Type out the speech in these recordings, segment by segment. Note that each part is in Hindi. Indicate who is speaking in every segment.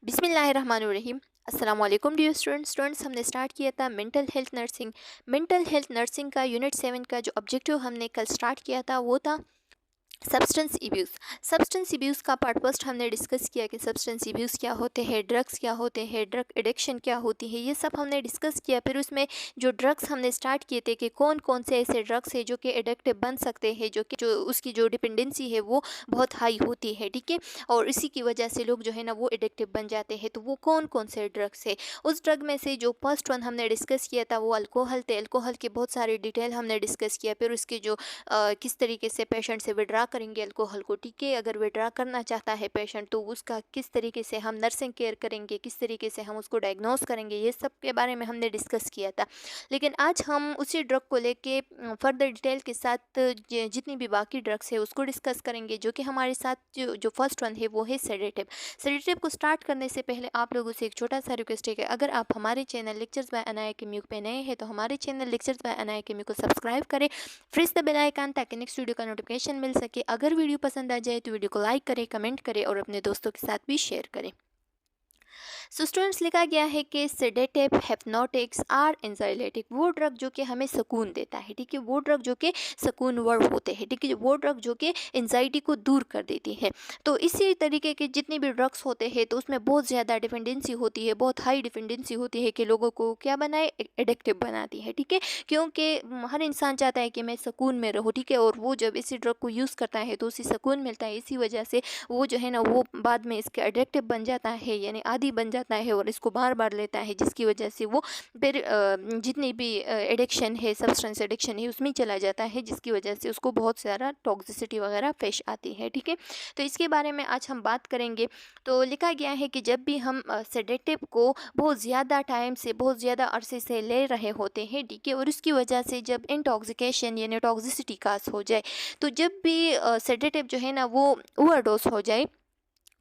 Speaker 1: बिस्मिल्लाहिर्रहमानिर्रहीम। अस्सलाम वालेकुम डियर स्टूडेंट्स। हमने स्टार्ट किया था मेंटल हेल्थ नर्सिंग का यूनिट 7 का जो ऑब्जेक्टिव हमने कल स्टार्ट किया था वो था सब्सटेंस इब्यूज़ का पार्ट फर्स्ट हमने डिस्कस किया कि सब्सटेंस इब्यूज़ क्या होते हैं, ड्रग्स क्या होते हैं, ड्रग एडिक्शन क्या होती है, ये सब हमने डिस्कस किया। फिर उसमें जो ड्रग्स हमने स्टार्ट किए थे कि कौन कौन से ऐसे ड्रग्स हैं जो कि एडिक्टिव बन सकते हैं, जो उसकी जो डिपेंडेंसी है वो बहुत हाई होती है, ठीक है। और इसी की वजह से लोग जो है ना वो एडिक्टिव बन जाते हैं। तो वो कौन कौन से ड्रग्स है, उस ड्रग में से जो फर्स्ट वन हमने डिस्कस किया था वो अल्कोहल थे। अल्कोहल के बहुत सारे डिटेल हमने डिस्कस किया। फिर उसके जो किस तरीके से पेशेंट से विड्रा करेंगे अल्कोहल को, ठीक है। अगर विड्रा करना चाहता है पेशेंट तो उसका किस तरीके से हम नर्सिंग केयर करेंगे, किस तरीके से हम उसको डायग्नोस करेंगे, ये सब के बारे में हमने डिस्कस किया था। लेकिन आज हम उसी ड्रग को लेके फर्दर डिटेल के साथ जितनी भी बाकी ड्रग्स है उसको डिस्कस करेंगे। जो कि हमारे साथ जो फर्स्ट वन है वो है सेडेटिव। सेडेटिव को स्टार्ट करने से पहले आप लोगों से एक छोटा सा रिक्वेस्ट है कि अगर आप हमारे चैनल लेक्चर्स बाय अनाया केम्यूक पे नए हैं तो हमारे चैनल लेक्चर्स बाय अनाया केम्यूक को सब्सक्राइब करें, प्रेस द बेल आइकन ताकि नेक्स्ट वीडियो का नोटिफिकेशन मिल सके। अगर वीडियो पसंद आ जाए तो वीडियो को लाइक करें, कमेंट करें और अपने दोस्तों के साथ भी शेयर करें। सो स्टूडेंट्स, लिखा गया है कि सेडेटिव हिप्नोटिक्स आर एंजाइलेटिक, वो ड्रग जो कि हमें सुकून देता है, ठीक है। वो ड्रग जो कि सुकून वर्ड होते हैं, ठीक है। वो ड्रग जो कि एंजाइटी को दूर कर देती है। तो इसी तरीके के जितने भी ड्रग्स होते हैं तो उसमें बहुत ज़्यादा डिपेंडेंसी होती है, बहुत हाई डिपेंडेंसी होती है कि लोगों को क्या बनाए, एडिक्टिव बनाती है, ठीक है। क्योंकि हर इंसान चाहता है कि मैं सुकून में रहूँ, ठीक है। और वो जब इसी ड्रग को यूज़ करता है तो उसे सुकून मिलता है। इसी वजह से वो जो है ना वो बाद में इसके एडिक्टिव बन जाता है, यानी आदी बन जाता है और इसको बार बार लेता है, जिसकी वजह से वो फिर जितनी भी एडिक्शन है, सब्सटेंस एडिक्शन है, उसमें चला जाता है, जिसकी वजह से उसको बहुत सारा टॉक्सिसिटी वगैरह पेश आती है, ठीक है। तो इसके बारे में आज हम बात करेंगे। तो लिखा गया है कि जब भी हम सेडेटिव को बहुत ज़्यादा टाइम से, बहुत ज़्यादा अरसे से ले रहे होते हैं, ठीक है, और उसकी वजह से जब इंटॉक्सिकेशन यानी टॉक्सिसिटी कास हो जाए, तो जब भी सेडेटिव जो है ना वो ओवरडोज हो जाए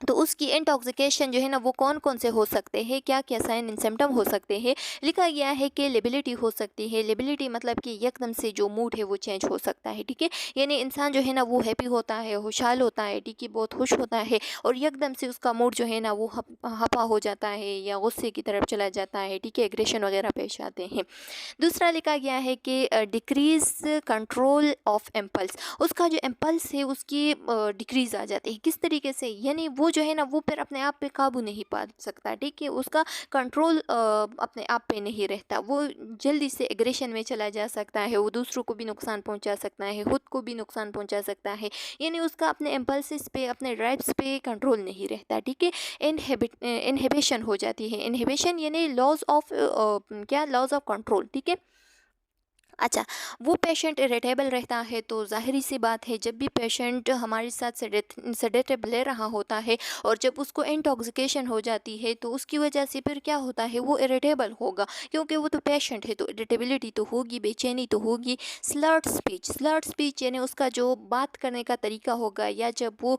Speaker 1: तो उसकी इंटॉक्सिकेशन जो है ना वो कौन कौन से हो सकते हैं, क्या क्या साइन एंड सिम्टम हो सकते हैं। लिखा गया है कि लेबिलिटी हो सकती है। लेबिलिटी मतलब कि एकदम से जो मूड है वो चेंज हो सकता है, ठीक है। यानी इंसान जो है ना वो हैप्पी होता है, खुशहाल होता है, ठीक है, बहुत खुश होता है, और एकदम से उसका मूड जो है ना वो हपा हो जाता है या गुस्से की तरफ चला जाता है, ठीक है, एग्रेशन वगैरह पेश आते हैं। दूसरा लिखा गया है कि डिक्रीज कंट्रोल ऑफ इम्पल्स, उसका जो इम्पल्स है उसकी डिक्रीज आ जाती है। किस तरीके से, यानी वो जो है ना वो फिर अपने आप पे काबू नहीं पा सकता, ठीक है। उसका कंट्रोल अपने आप पे नहीं रहता, वो जल्दी से एग्रेशन में चला जा सकता है, वो दूसरों को भी नुकसान पहुंचा सकता है, खुद को भी नुकसान पहुंचा सकता है। यानी उसका अपने इम्पल्सिस पे, अपने ड्राइव्स पे कंट्रोल नहीं रहता, ठीक है। इनहिबिशन हो जाती है। इनहिबिशन यानी लॉज ऑफ क्या, लॉज ऑफ कंट्रोल, ठीक है। अच्छा, वो पेशेंट इरिटेबल रहता है। तो ज़ाहिर सी बात है, जब भी पेशेंट हमारे साथ सेडेटिव ले रहा होता है और जब उसको इंटॉक्सिकेशन हो जाती है तो उसकी वजह से फिर क्या होता है, वो इरिटेबल होगा, क्योंकि वो तो पेशेंट है, तो इरिटेबिलिटी तो होगी, बेचैनी तो होगी। स्लर्ड स्पीच यानी उसका जो बात करने का तरीका होगा, या जब वो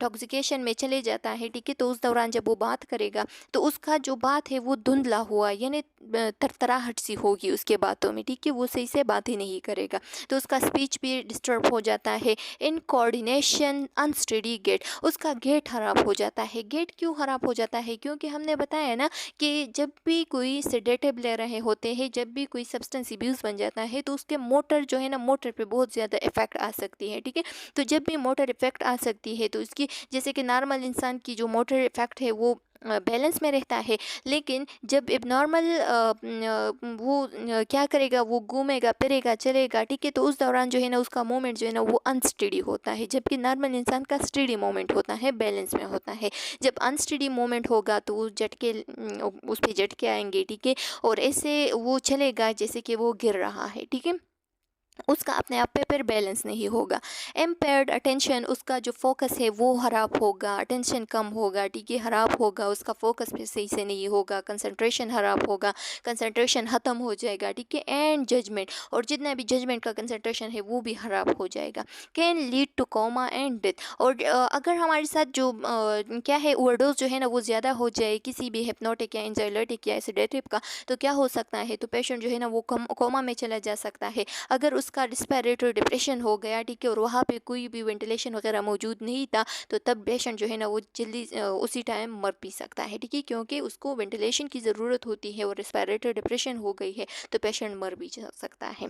Speaker 1: टॉक्सिकेशन में चले जाता है, ठीक है, तो उस दौरान जब वो बात करेगा तो उसका जो बात है वो धुंधला हुआ, यानी तरतराहट सी होगी उसके बातों में, ठीक है, वो सही से बात ही नहीं करेगा, तो उसका स्पीच भी डिस्टर्ब हो जाता है। इन कोऑर्डिनेशन अनस्टेडी गेट, उसका गेट खराब हो जाता है। गेट क्यों खराब हो जाता है, क्योंकि हमने बताया ना कि जब भी कोई सेडेटिव ले रहे होते हैं, जब भी कोई सब्सटेंस अब्यूज़ बन जाता है तो उसके मोटर जो है ना, मोटर पे बहुत ज़्यादा इफेक्ट आ सकती है, ठीक है। तो जब भी मोटर इफेक्ट आ सकती है तो इसकी, जैसे कि नॉर्मल इंसान की जो मोटर इफेक्ट है वो बैलेंस में रहता है, लेकिन जब एबनॉर्मल वो क्या करेगा, वो घूमेगा फिरेगा चलेगा, ठीक है, तो उस दौरान जो है ना उसका मूवमेंट जो है ना वो अनस्टेडी होता है, जबकि नॉर्मल इंसान का स्टेडी मूवमेंट होता है, बैलेंस में होता है। जब अनस्टेडी मूवमेंट होगा तो उस झटके, उस पर झटके आएंगे, ठीक है, और ऐसे वो चलेगा जैसे कि वो गिर रहा है, ठीक है, उसका अपने आप पे फिर बैलेंस नहीं होगा। एम्पेयर्ड अटेंशन, उसका जो फोकस है वो ख़राब होगा, अटेंशन कम होगा, ठीक है, ख़राब होगा, उसका फोकस भी सही से नहीं होगा, कंसंट्रेशन ख़राब होगा, कंसंट्रेशन ख़त्म हो जाएगा, ठीक है। एंड जजमेंट, और जितना भी जजमेंट का कंसंट्रेशन है वो भी ख़राब हो जाएगा। Can lead two comma and death, और अगर हमारे साथ जो क्या है ओवरडोज जो है ना वो ज़्यादा हो जाए किसी भी हिप्नोटिक या एंजाइलेटिक या सेडेटिव का, तो क्या हो सकता है, तो पेशेंट जो है ना वो कोमा में चला जा सकता है। अगर उसका रिस्पिरेटरी डिप्रेशन हो गया, ठीक है, और वहाँ पे कोई भी वेंटिलेशन वगैरह मौजूद नहीं था, तो तब पेशेंट जो है ना वो जल्दी उसी टाइम मर भी सकता है, ठीक है, क्योंकि उसको वेंटिलेशन की ज़रूरत होती है और रिस्पिरेटरी डिप्रेशन हो गई है तो पेशेंट मर भी जा सकता है।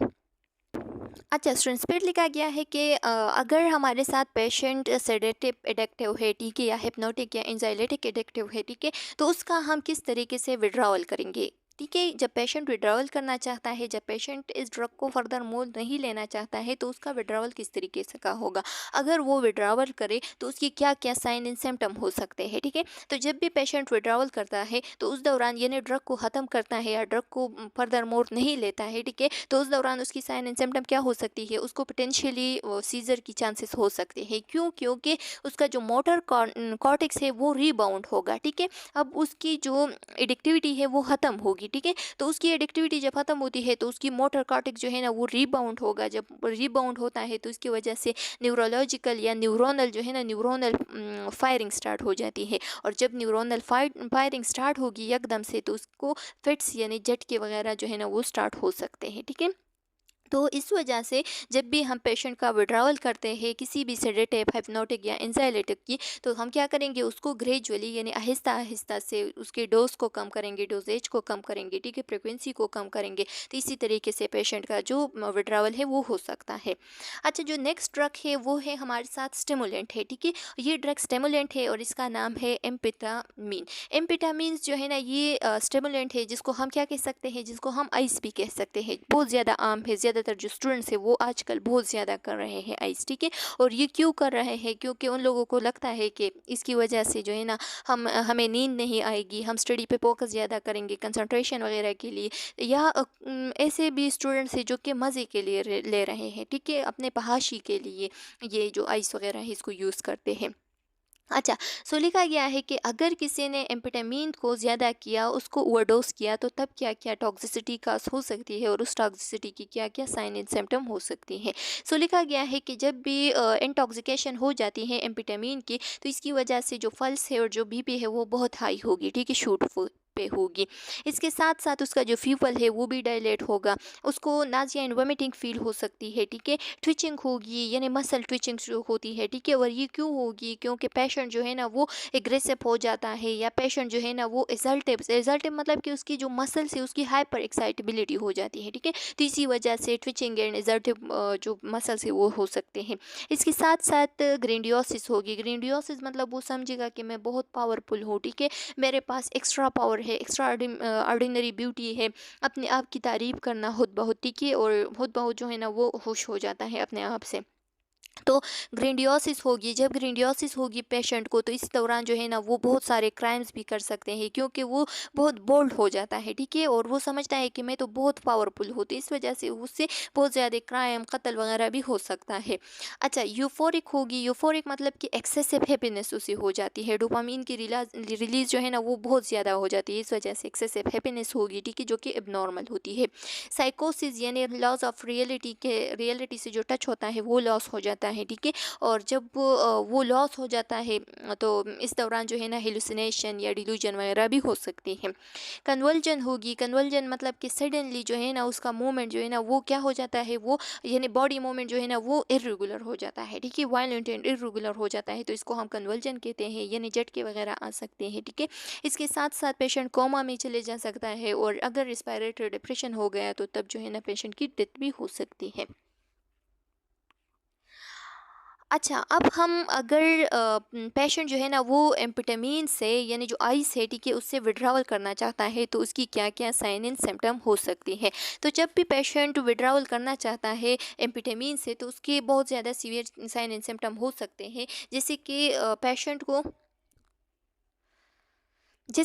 Speaker 1: अच्छा, स्टूडेंट्स फिर लिखा गया है कि अगर हमारे साथ पेशेंट सेडेटिव एडिक्टिव है, ठीक है, या हिप्नोटिक या एंजाइलेटिक एडिक्टिव है, ठीक है, तो उसका हम किस तरीके से विड्रॉवल करेंगे। ठीक है, जब पेशेंट विड्रॉवल करना चाहता है, जब पेशेंट इस ड्रग को फर्दर मोर नहीं लेना चाहता है, तो उसका विड्रॉवल किस तरीके से का होगा। अगर वो विड्रॉवल करे तो उसकी क्या क्या साइन एंड सिम्टम हो सकते हैं, ठीक है। तो जब भी पेशेंट विड्रॉवल करता है तो उस दौरान यानी ड्रग को ख़त्म करता है या ड्रग को फर्दर मोर नहीं लेता है, ठीक है, तो उस दौरान उसकी साइन एंड सिम्टम क्या हो सकती है, उसको पोटेंशियली सीजर की चांसेस हो सकते हैं। क्यों? क्योंकि उसका जो मोटर कॉर्टेक्स है वो रीबाउंड होगा, ठीक है। अब उसकी जो एडिक्टिविटी है वो ख़त्म होगी, ठीक है। तो उसकी एडिक्टिविटी जब ख़त्म होती है तो उसकी मोटर कॉर्टेक्स जो है ना वो रीबाउंड होगा। जब रीबाउंड होता है तो इसकी वजह से न्यूरोलॉजिकल या न्यूरोनल जो है ना न्यूरोनल फायरिंग स्टार्ट हो जाती है। और जब न्यूरोनल फायरिंग स्टार्ट होगी एकदम से, तो उसको फिट्स यानी झटके वगैरह जो है ना वो स्टार्ट हो सकते हैं, ठीक है। तो इस वजह से जब भी हम पेशेंट का विड्रॉवल करते हैं किसी भी सेडेटिव, हिप्नोटिक या एंजाइलेटिव की, तो हम क्या करेंगे, उसको ग्रेजुअली यानी आहिस्ता आहिस्ता से उसके डोज को कम करेंगे, डोजेज को कम करेंगे, ठीक है, फ्रिक्वेंसी को कम करेंगे। तो इसी तरीके से पेशेंट का जो विड्रॉवल है वो हो सकता है। अच्छा, जो नेक्स्ट ड्रग है वो है हमारे साथ स्टिमुलेंट है, ठीक है। ये ड्रग स्टिमुलेंट है और इसका नाम है एम्फेटामीन। एम्फेटामीन्स जो है ना ये स्टिमुलेंट है जिसको हम क्या कह सकते हैं, जिसको हम आइस भी कह सकते हैं। बहुत ज़्यादा आम है, ज़्यादातर जो स्टूडेंट्स है वो आजकल बहुत ज़्यादा कर रहे हैं आइस, ठीक है। और ये क्यों कर रहे हैं, क्योंकि उन लोगों को लगता है कि इसकी वजह से जो है ना हमें नींद नहीं आएगी, हम स्टडी पे फोकस ज़्यादा करेंगे कंसंट्रेशन वगैरह के लिए। या ऐसे भी स्टूडेंट्स हैं जो कि मज़े के लिए ले रहे हैं, ठीक है, अपने पहाशी के लिए ये जो आइस वगैरह है इसको यूज़ करते हैं। अच्छा, सो लिखा गया है कि अगर किसी ने एम्फेटामीन को ज़्यादा किया, उसको ओवरडोज किया, तो तब क्या क्या टॉक्सिसिटी का हो सकती है और उस टॉक्सिसिटी की क्या क्या साइन एंड सिम्टम हो सकती हैं। सो लिखा गया है कि जब भी इंटॉक्सिकेशन हो जाती है एम्फेटामीन की, तो इसकी वजह से जो पल्स है और जो बीपी है वो बहुत हाई होगी, ठीक है, शूट पे होगी। इसके साथ साथ उसका जो फ्यूल है वो भी डायलेट होगा, उसको नाजिया एंड वोमिटिंग फील हो सकती है, ठीक है, ट्विचिंग होगी यानी मसल ट्विचिंग जो होती है, ठीक है। और ये क्यों होगी, क्योंकि पेशेंट जो है ना वो एग्रेसिव हो जाता है, या पेशेंट जो है ना वो एजल्टिव मतलब कि उसकी जो मसल्स है उसकी हाइपर एक्साइटेबिलिटी हो जाती है, ठीक है। तो इसी वजह से ट्विचिंग एंड एजल्टिव जो मसल्स है वो हो सकते हैं। इसके साथ साथ ग्रेंडियोसिस होगी। ग्रेंडियोसिस मतलब वो समझेगा कि मैं बहुत पावरफुल हूँ, ठीक है, मेरे पास एक्स्ट्रा पावर है, एक्स्ट्रा ऑर्डिनरी ब्यूटी है, अपने आप की तारीफ करना खुद बहुत, ठीक है, और खुद बहुत जो है ना वो खुश हो जाता है अपने आप से। तो ग्रेंडियोसिस होगी। जब ग्रेंडियोसिस होगी पेशेंट को, तो इस दौरान जो है ना वो बहुत सारे क्राइम्स भी कर सकते हैं, क्योंकि वो बहुत बोल्ड हो जाता है, ठीक है, और वो समझता है कि मैं तो बहुत पावरफुल हूँ, तो इस वजह से उससे बहुत ज़्यादा क्राइम, कत्ल वगैरह भी हो सकता है। अच्छा, यूफोरिक होगी। यूफोरिक मतलब कि एक्सेसिव हैप्पीनेस उसे हो जाती है, डोपामीन की रिलीज जो है ना वो बहुत ज़्यादा हो जाती है, इस वजह से एक्सेसिव हैप्पीनेस होगी, ठीक है, जो कि एबनॉर्मल होती है। साइकोसिस यानी लॉस ऑफ रियलिटी से जो टच होता है वो लॉस हो जाता है, ठीक है। और जब वो लॉस हो जाता है तो इस दौरान जो है ना हेलुसिनेशन या डिल्यूजन वगैरह भी हो सकती है। कन्वल्जन होगी। कन्वल्जन मतलब कि सडनली जो है ना उसका मूवमेंट जो है ना वो क्या हो जाता है, वो यानी बॉडी मूवमेंट जो है ना वो इरेगुलर हो जाता है, ठीक है, वायलेंट एंड इरेगुलर हो जाता है, तो इसको हम कन्वल्जन कहते हैं, यानी झटके वगैरह आ सकते हैं, ठीक है। इसके साथ साथ पेशेंट कोमा में चले जा सकता है, और अगर रिस्पिरेटरी डिप्रेशन हो गया तो तब जो है ना पेशेंट की डेथ भी हो सकती है। अच्छा, अब हम अगर पेशेंट जो है ना वो एम्फेटामीन से यानी जो आइस है, ठीक है, उससे विड्रॉवल करना चाहता है, तो उसकी क्या क्या साइन एंड सिम्टम हो सकती है। तो जब भी पेशेंट विड्रॉवल करना चाहता है एम्फेटामीन से, तो उसके बहुत ज़्यादा सीवियर साइन एंड सिम्टम हो सकते हैं, जैसे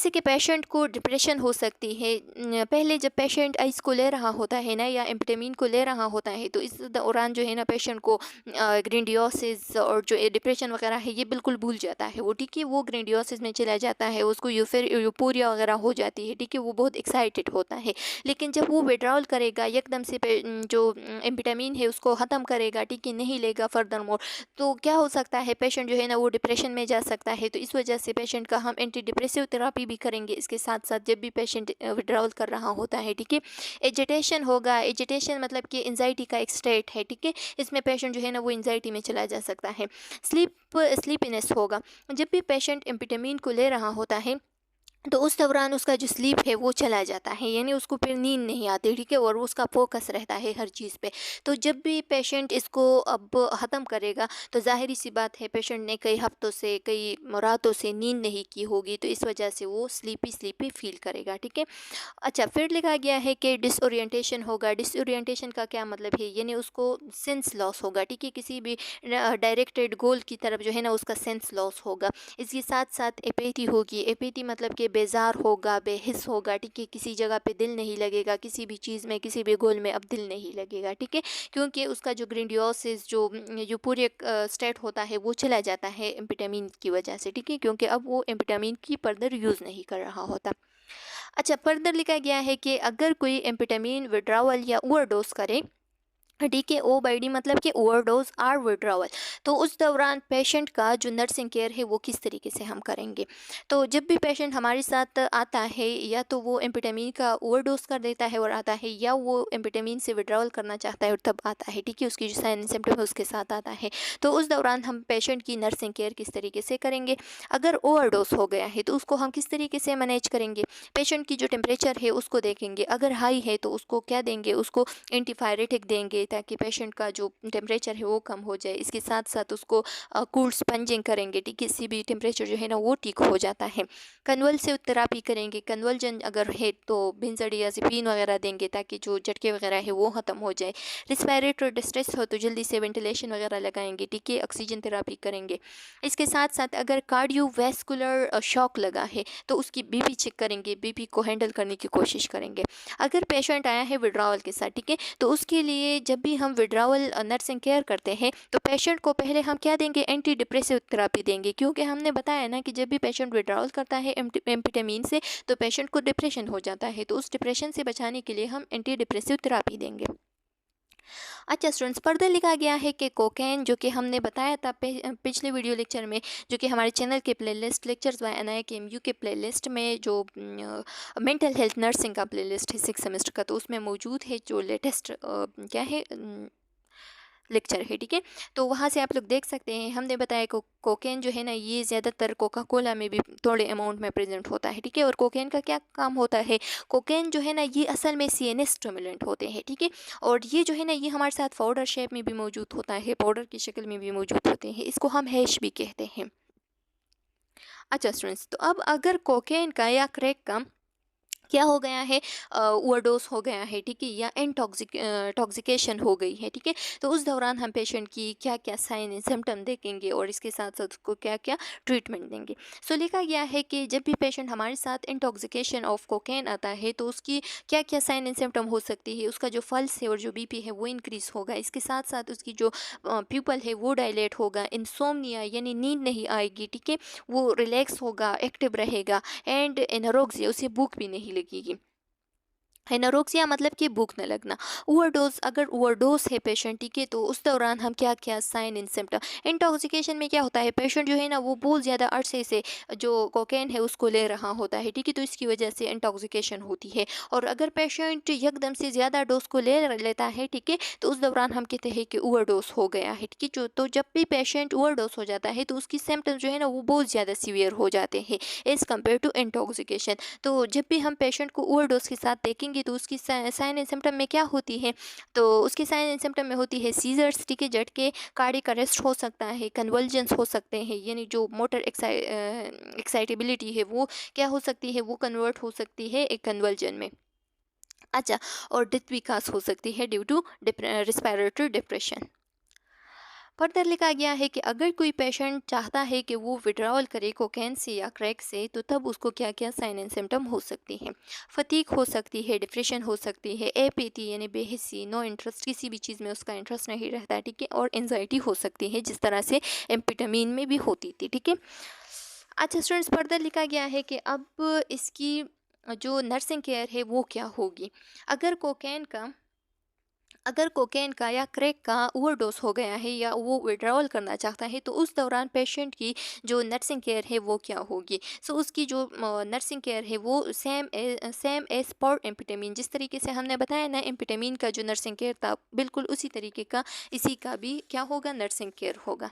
Speaker 1: कि पेशेंट को डिप्रेशन हो सकती है। पहले जब पेशेंट आइस को ले रहा होता है ना या एम्फेटामीन को ले रहा होता है, तो इस दौरान जो है ना पेशेंट को ग्रेंडियोसिस और जो डिप्रेशन वगैरह है ये बिल्कुल भूल जाता है वो, ठीक है, वो ग्रेंडियोसिस में चला जाता है, उसको यूफोरिया वगैरह हो जाती है, ठीक है, वो बहुत एक्साइटेड होता है। लेकिन जब वो विड्रॉल करेगा एकदम से जो एम्फेटामीन है उसको ख़त्म करेगा, ठीक है, नहीं लेगा फर्दर मोर, तो क्या हो सकता है, पेशेंट जो है ना वो डिप्रेशन में जा सकता है। तो इस वजह से पेशेंट का हम एंटी डिप्रेसिव थेरेपी भी करेंगे इसके साथ साथ जब भी पेशेंट विड्रॉल कर रहा होता है, ठीक है। एजिटेशन होगा, एजिटेशन मतलब कि एंजाइटी का एक स्टेट है, ठीक है। इसमें पेशेंट जो है ना वो एंजाइटी में चला जा सकता है। स्लीपीनेस होगा, जब भी पेशेंट एम्फेटामिन को ले रहा होता है तो उस दौरान उसका जो स्लीप है वो चला जाता है, यानी उसको फिर नींद नहीं आती, ठीक है, और उसका फोकस रहता है हर चीज़ पे। तो जब भी पेशेंट इसको अब ख़त्म करेगा तो ज़ाहिरी सी बात है पेशेंट ने कई हफ्तों से कई रातों से नींद नहीं की होगी, तो इस वजह से वो स्लीपी स्लीपी फील करेगा, ठीक है। अच्छा, फिर लिखा गया है कि डिसओरिएंटेशन होगा। डिसओरिएंटेशन का क्या मतलब है, यानी उसको सेंस लॉस होगा, ठीक है, किसी भी डायरेक्टेड गोल की तरफ जो है ना उसका सेंस लॉस होगा। इसके साथ साथ एपेथी होगी। एपेथी मतलब कि बेजार होगा, बेहिस होगा, ठीक है, किसी जगह पे दिल नहीं लगेगा, किसी भी चीज़ में किसी भी गोल में अब दिल नहीं लगेगा, ठीक है, क्योंकि उसका जो ग्रेंडियोसिस जो पूरे स्टेट होता है वो चला जाता है एम्फेटामिन की वजह से, ठीक है, क्योंकि अब वो एम्फेटामिन की फर्दर यूज़ नहीं कर रहा होता। अच्छा, फर्दर लिखा गया है कि अगर कोई एम्फेटामिन विड्रावल या ओवरडोज करे, ठीक है, ओबाइडी मतलब कि ओवरडोज और विड्रावल, तो उस दौरान पेशेंट का जो नर्सिंग केयर है वो किस तरीके से हम करेंगे। तो जब भी पेशेंट हमारे साथ आता है या तो वो एम्फेटामिन का ओवरडोज कर देता है और आता है, या वो एम्फेटामिन से विड्रावल करना चाहता है और तब आता है, ठीक है, उसकी जो साइन सिम्टम है उसके साथ आता है, तो उस दौरान हम पेशेंट की नर्सिंग केयर किस तरीके से करेंगे। अगर ओवरडोज हो गया है तो उसको हम किस तरीके से मैनेज करेंगे। पेशेंट की जो टेम्परेचर है उसको देखेंगे, अगर हाई है तो उसको क्या देंगे, उसको एंटीपायरेटिक देंगे ताकि पेशेंट का जो टेम्परेचर है वो कम हो जाए। इसके साथ साथ उसको कूल स्पंजिंग करेंगे, ठीक है, इससे भी टेम्परेचर जो है ना वो ठीक हो जाता है। कन्वल्सिव थेरेपी करेंगे, कन्वल्जन अगर है तो बेंजोडियाज़ेपिन वगैरह देंगे ताकि जो झटके वगैरह है वो ख़त्म हो जाए। रिस्पायरेटरी डिस्ट्रेस हो तो जल्दी से वेंटिलेशन वगैरह लगाएंगे, ठीक है, ऑक्सीजन थेरेपी करेंगे। इसके साथ साथ अगर कार्डियोवैस्कुलर शॉक लगा है तो उसकी बीपी चेक करेंगे, बीपी को हैंडल करने की कोशिश करेंगे। अगर पेशेंट आया है विड्रावल के साथ, ठीक है, तो उसके लिए जब भी हम विड्रावल नर्सिंग केयर करते हैं तो पेशेंट को पहले हम क्या देंगे, एंटी डिप्रेसिव थेरेपी देंगे, क्योंकि हमने बताया ना कि जब भी पेशेंट विड्रावल करता है एम्फेटामिन से तो पेशेंट को डिप्रेशन हो जाता है, तो उस डिप्रेशन से बचाने के लिए हम एंटी डिप्रेसिव थेरेपी देंगे। अच्छा स्टूडेंट्स, फर्दर लिखा गया है कि कोकेन, जो कि हमने बताया था पिछले वीडियो लेक्चर में, जो कि हमारे चैनल के प्लेलिस्ट लेक्चर्स बाय NIKMU के प्लेलिस्ट में जो मेंटल हेल्थ नर्सिंग का प्लेलिस्ट है 6 सेमेस्टर का, तो उसमें मौजूद है जो लेटेस्ट क्या है लेक्चर है, ठीक है, तो वहाँ से आप लोग देख सकते हैं। हमने बताया कोकेन जो है ना ये ज़्यादातर कोका कोला में भी थोड़े अमाउंट में प्रेजेंट होता है, ठीक है, और कोकेन का क्या काम होता है, कोकेन जो है ना ये असल में CNS स्टिमुलेंट होते हैं, ठीक है, और ये जो है ना ये हमारे साथ पाउडर शेप में भी मौजूद होता है, पाउडर की शक्ल में भी मौजूद होते हैं, इसको हम हैश भी कहते हैं। अच्छा स्टूडेंट्स, तो अब अगर कोकेन का या क्रैक का क्या हो गया है, ओवरडोज हो गया है, ठीक है, या इंटॉक्सिकेशन हो गई है, ठीक है, तो उस दौरान हम पेशेंट की क्या क्या साइन एंड सिम्टम देखेंगे और इसके साथ साथ उसको क्या क्या ट्रीटमेंट देंगे। सो लिखा गया है कि जब भी पेशेंट हमारे साथ इंटॉक्सिकेशन ऑफ कोकेन आता है तो उसकी क्या क्या साइन एंड सिम्टम हो सकती है। उसका जो पल्स है और जो BP है वो इंक्रीज़ होगा, इसके साथ साथ उसकी जो प्यूपल है वो डायलेट होगा, इंसोम्निया यानी नींद नहीं आएगी, ठीक है, वो रिलैक्स होगा, एक्टिव रहेगा, एंड एनोरेक्सिया, उसे भूख भी नहीं लगेगी। एनोरेक्सिया मतलब कि भूख न लगना। ओवरडोज, अगर ओवरडोज है पेशेंट, ठीक है, तो उस दौरान हम क्या क्या साइन एंड सिम्टम। इंटॉक्सिकेशन में क्या होता है, पेशेंट जो है ना वो बहुत ज़्यादा अरसे से जो कोकेन है उसको ले रहा होता है, ठीक है, तो इसकी वजह से इंटॉक्सिकेशन होती है। और अगर पेशेंट एकदम से ज़्यादा डोज को ले लेता है, ठीक है, तो उस दौरान हम कहते हैं कि ओवरडोज हो गया है, ठीक है, जो तो जब भी पेशेंट ओवरडोज हो जाता है तो उसकी सिम्टम्स जो है ना वो बहुत ज़्यादा सीवियर हो जाते हैं एज़ कम्पेयर टू इंटॉक्सिकेशन। तो जब भी हम पेशेंट को ओवरडोज के साथ देखेंगे तो उसकी साइन एंड सिम्टम में क्या होती है, तो उसकी साइन एंड सिम्टम में होती है सीजर्स, ठीक है, झटके, कार्डियक अरेस्ट हो सकता है, कन्वल्जन्स हो सकते हैं, यानी जो मोटर एक्साइटेबिलिटी है वो क्या हो सकती है, वो कन्वर्ट हो सकती है एक कन्वल्जन में। अच्छा, और डेथ भी काज हो सकती है due to respiratory depression. Further लिखा गया है कि अगर कोई पेशेंट चाहता है कि वो विड्रॉल करे कोकेन से या क्रैक से, तो तब उसको क्या क्या साइन एंड सिम्टम हो सकती हैं। फटीग हो सकती है, डिप्रेशन हो सकती है, एपैथी यानी बेहिस्सी, नो इंटरेस्ट, किसी भी चीज़ में उसका इंटरेस्ट नहीं रहता है, ठीक है, और एंजाइटी हो सकती है जिस तरह से एम्फेटामिन में भी होती थी, ठीक है। अच्छा स्टूडेंट्स, फर्दर लिखा गया है कि अब इसकी जो नर्सिंग केयर है वो क्या होगी। अगर कोकेन का अगर कोकेन का या क्रैक का ओवरडोज हो गया है या वो विड्रॉल करना चाहता है, तो उस दौरान पेशेंट की जो नर्सिंग केयर है वो क्या होगी। सो उसकी जो नर्सिंग केयर है वो सेम एज पर एम्फेटामिन, जिस तरीके से हमने बताया ना एम्फेटामिन का जो नर्सिंग केयर था, बिल्कुल उसी तरीके का इसी का भी क्या होगा, नर्सिंग केयर होगा।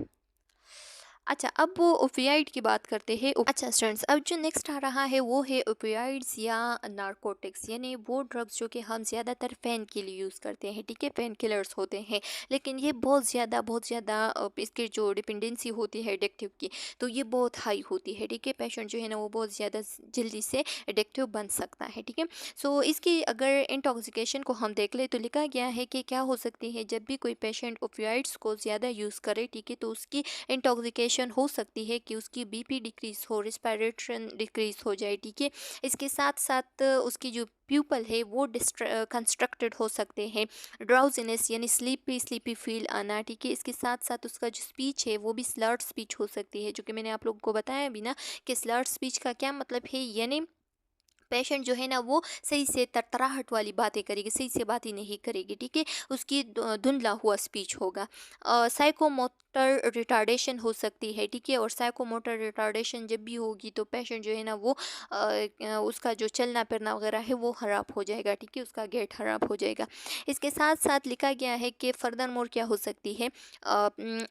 Speaker 1: अच्छा, अब वो ओपियाइड की बात करते हैं। अच्छा स्टूडेंट्स, अब जो नेक्स्ट आ रहा है वो है ओपियाइड्स या नारकोटिक्स, यानी वो ड्रग्स जो कि हम ज़्यादातर पेन के लिए यूज़ करते हैं, ठीक है, पेन किलर्स होते हैं। लेकिन ये बहुत ज़्यादा इसकी जो डिपेंडेंसी होती है एडिक्टिव की, तो ये बहुत हाई होती है, ठीक है। पेशेंट जो है ना वो बहुत ज़्यादा जल्दी से एडिक्टिव बन सकता है, ठीक है। सो इसकी अगर इंटॉक्सिकेशन को हम देख ले तो लिखा गया है कि क्या हो सकती है, जब भी कोई पेशेंट ओपियाइड्स को ज़्यादा यूज़ करे, ठीक है, तो उसकी इंटॉक्सिकेशन हो सकती है कि उसकी बीपी डिक्रीज हो, रिस्पायरेशन डिक्रीज हो जाए, ठीक है। इसके साथ साथ उसकी जो प्यूपल है वो कंस्ट्रक्टेड हो सकते हैं, ड्राउजीनेस यानी स्लीपी स्लीपी फील आना, ठीक है। इसके साथ साथ उसका जो स्पीच है वो भी स्लर्ड स्पीच हो सकती है, जो कि मैंने आप लोगों को बताया भी ना कि स्लर्ड स्पीच का क्या मतलब है, यानी पेशेंट जो है ना वो सही से तरतराहट वाली बातें करेगी, सही से बातें नहीं करेगी, ठीक है। उसकी धुंधला हुआ स्पीच होगा। साइकोमोटर रिटार्डेशन हो सकती है, ठीक है। और साइकोमोटर रिटार्डेशन जब भी होगी तो पेशेंट जो है ना वो उसका जो चलना फिरना वगैरह है वो ख़राब हो जाएगा, ठीक है, उसका गेट ख़राब हो जाएगा। इसके साथ साथ लिखा गया है कि फर्दर मोर क्या हो सकती है,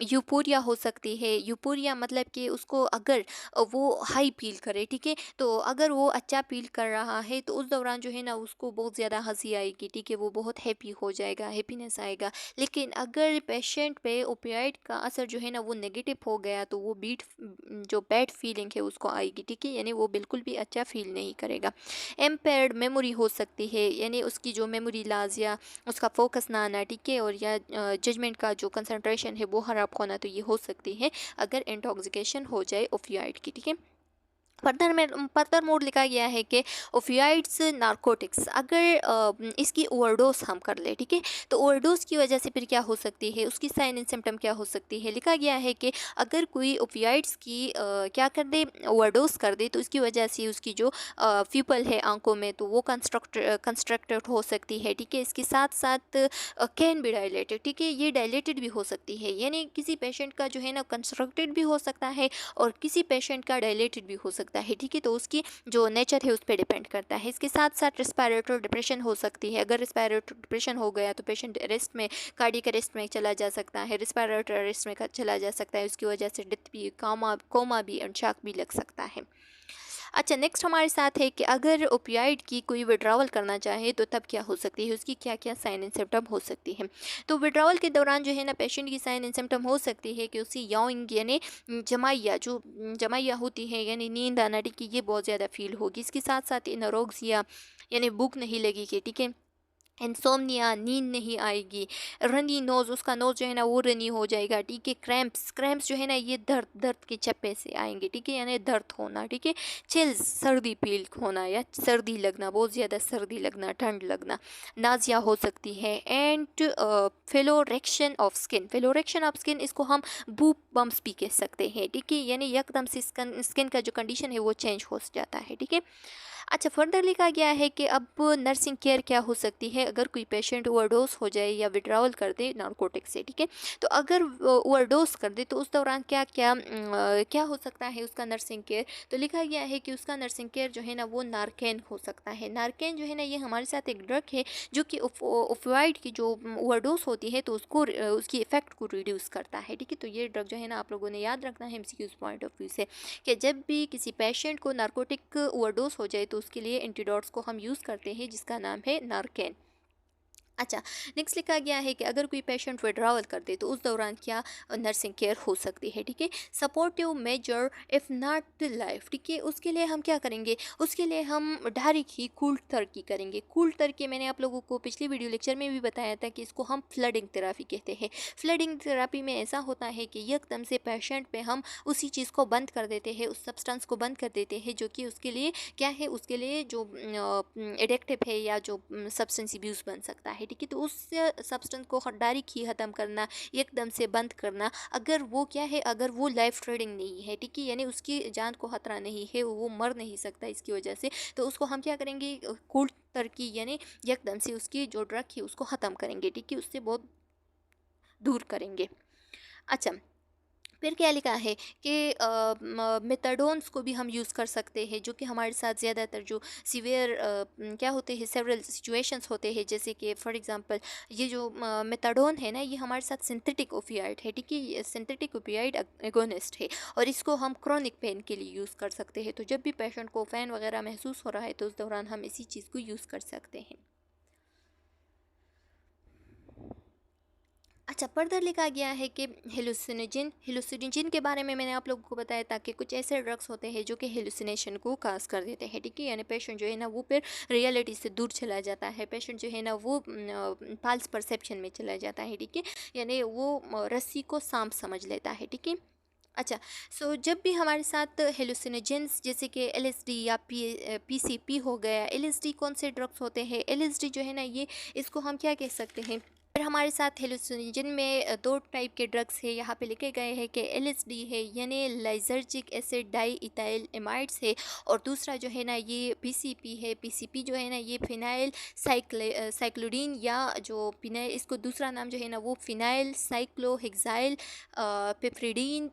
Speaker 1: यूपोरिया हो सकती है। यूपोरिया मतलब कि उसको अगर वो हाई फील करे, ठीक है, तो अगर वो अच्छा फील कर रहा है तो उस दौरान जो है ना उसको बहुत ज़्यादा हंसी आएगी, ठीक है, वो बहुत हैप्पी हो जाएगा, हैप्पीनेस आएगा। लेकिन अगर पेशेंट पे ओपियाइड का असर जो है ना वो नेगेटिव हो गया तो वो जो बैड फीलिंग है उसको आएगी, ठीक है, यानी वो बिल्कुल भी अच्छा फील नहीं करेगा। एम्पेयर्ड मेमोरी हो सकती है, यानी उसकी जो मेमोरी लॉस या उसका फोकस ना आना, ठीक है, और या जजमेंट का जो कंसंट्रेशन है वो ख़राब होना, तो ये हो सकती है अगर इंटॉक्सिकेशन हो जाए ओपियाइड की, ठीक है। फर्दर मोड लिखा गया है कि ओपियाइड्स नारकोटिक्स, अगर इसकी ओवरडोज हम कर ले, ठीक है, तो ओवरडोज की वजह से फिर क्या हो सकती है, उसकी साइन एंड सिम्टम क्या हो सकती है। लिखा गया है कि अगर कोई ओपियाइड्स की क्या कर दे, ओवरडोज कर दे, तो उसकी वजह से उसकी जो प्यूपल है आंखों में तो वो कंस्ट्रक्टेड हो सकती है, ठीक है। इसके साथ साथ कैन बी डायलेटेड, ठीक है, ये डायलेटेड भी हो सकती है, यानी किसी पेशेंट का जो है ना कंस्ट्रक्टेड भी हो सकता है और किसी पेशेंट का डायलेटेड भी हो सकता है, ठीक है, तो उसकी जो नेचर है उस पर डिपेंड करता है। इसके साथ साथ रिस्पायरेटरी डिप्रेशन हो सकती है, अगर रिस्पायरेटरी डिप्रेशन हो गया तो पेशेंट अरेस्ट में, कार्डियक अरेस्ट में चला जा सकता है, रिस्पायरेटरी अरेस्ट में चला जा सकता है, उसकी वजह से डेथ भी, कोमा भी और शॉक भी लग सकता है। अच्छा, नेक्स्ट हमारे साथ है कि अगर ओपियाइड की कोई विड्रावल करना चाहे तो तब क्या हो सकती है, उसकी क्या क्या साइन एंड सिम्टम हो सकती है। तो विड्रावल के दौरान जो है ना पेशेंट की साइन एंड सिम्टम हो सकती है कि उसकी याविंग यानी जमाइया, जो जमाइया होती है यानी नींद आना, ठीक है, ये बहुत ज़्यादा फील होगी। इसके साथ साथ इनरोक्सिया यानी भूख नहीं लगेगी, ठीक है, इंसोम्निया, नींद नहीं आएगी, रनी नोज़, उसका नोज़ जो है ना वो रनी हो जाएगा, ठीक है। क्रैम्प्स, क्रैम्प्स जो है ना ये दर्द दर्द के चप्पे से आएंगे, ठीक है, यानी दर्द होना, ठीक है। चिल्स, सर्दी फील होना या सर्दी लगना, बहुत ज़्यादा सर्दी लगना, ठंड लगना, नाजिया हो सकती है। And piloerection of skin, piloerection of skin इसको हम बूप बम्स भी कह सकते हैं, ठीक है, यानी एकदम से स्किन का जो कंडीशन है वो चेंज हो जाता है, ठीक है। अच्छा, फर्दर लिखा गया है कि अब नर्सिंग केयर क्या हो सकती है अगर कोई पेशेंट ओवरडोज हो जाए या विड्रावल कर दे नारकोटिक से, ठीक है। तो अगर ओवरडोज कर दे तो उस दौरान क्या क्या क्या हो सकता है उसका नर्सिंग केयर। तो लिखा गया है कि उसका नर्सिंग केयर जो है ना वो नारकेन हो सकता है। नारकेन जो है ना ये हमारे साथ एक ड्रग है जो कि ओपियोइड की जो ओवरडोज होती है तो उसको उसकी इफेक्ट को रिड्यूस करता है, ठीक है। तो ये ड्रग जो है ना आप लोगों ने याद रखना है एमसीक्यूज पॉइंट ऑफ व्यू से कि जब भी किसी पेशेंट को नारकोटिक ओवरडोज हो जाए तो उसके लिए एंटीडोट्स को हम यूज़ करते हैं जिसका नाम है नारकेन। अच्छा, नेक्स्ट लिखा गया है कि अगर कोई पेशेंट विड्रावल कर दे तो उस दौरान क्या नर्सिंग केयर हो सकती है, ठीक है। Supportive measure if not life, ठीक है, उसके लिए हम क्या करेंगे, उसके लिए हम डायरेक्ट ही कूल्ड थेरेपी करेंगे। कूल्ड थेरेपी मैंने आप लोगों को पिछली वीडियो लेक्चर में भी बताया था कि इसको हम फ्लडिंग थेरेपी कहते हैं। फ्लडिंग थेरेपी में ऐसा होता है कि एकदम से पेशेंट पे हम उसी चीज़ को बंद कर देते हैं, उस सब्सटेंस को बंद कर देते हैं जो कि उसके लिए क्या है, उसके लिए जो एडिक्टिव है या जो सब्सटेंस अब्यूज़ बन सकता है, ठीक है। तो उस सब्सटेंस को डायरेक्ट ही ख़त्म करना, एकदम से बंद करना, अगर वो क्या है, अगर वो लाइफ थ्रेटनिंग नहीं है, ठीक है, यानी उसकी जान को खतरा नहीं है, वो मर नहीं सकता इसकी वजह से, तो उसको हम क्या करेंगे, कोल्ड तरकी यानी एकदम से उसकी जो ड्रग है उसको ख़त्म करेंगे, ठीक है, उससे बहुत दूर करेंगे। अच्छा, फिर क्या लिखा है कि मेथाडोन्स को भी हम यूज़ कर सकते हैं, जो कि हमारे साथ ज़्यादातर जो सीवियर क्या होते हैं, सेवरल सिचुएशंस होते हैं, जैसे कि फॉर एग्जांपल ये जो मेथाडोन है ना, ये हमारे साथ सिंथेटिक ओपियाइड है, ठीक है, ये सिंथेटिक ओपियाइड एगोनिस्ट है, और इसको हम क्रोनिक पेन के लिए यूज़ कर सकते हैं। तो जब भी पेशेंट को पेन वगैरह महसूस हो रहा है तो उस दौरान हम इसी चीज़ को यूज़ कर सकते हैं। अच्छा, फर्दर लिखा गया है कि हेलुसिनोजन के बारे में मैंने आप लोगों को बताया था कि कुछ ऐसे ड्रग्स होते हैं जो कि हेलुसिनेशन को काज कर देते हैं, ठीक है, यानी पेशेंट जो है ना वो फिर रियलिटी से दूर चला जाता है, पेशेंट जो है ना वो फाल्स परसेप्शन में चला जाता है, ठीक है, यानी वो रस्सी को सांप समझ लेता है, ठीक है। अच्छा, सो जब भी हमारे साथ हेलुसिनोजेंस जैसे कि एलएसडी या पीसीपी हो गया, एलएसडी कौन से ड्रग्स होते हैं, एलएसडी जो है ना ये, इसको हम क्या कह सकते हैं, फिर हमारे साथ हेलुसिनोजन में दो टाइप के ड्रग्स है, यहाँ पे लिखे गए हैं कि एलएसडी है यानी लाइजर्जिक एसिड डाई इथाइल एमाइड्स है, और दूसरा जो है ना ये पीसीपी है, पीसीपी जो है ना ये फिनाइल साइक्लोडीन या जो फिनाइल, इसको दूसरा नाम जो है ना वो फिनाइल साइक्लोहेक्साइल पिप्रिडीन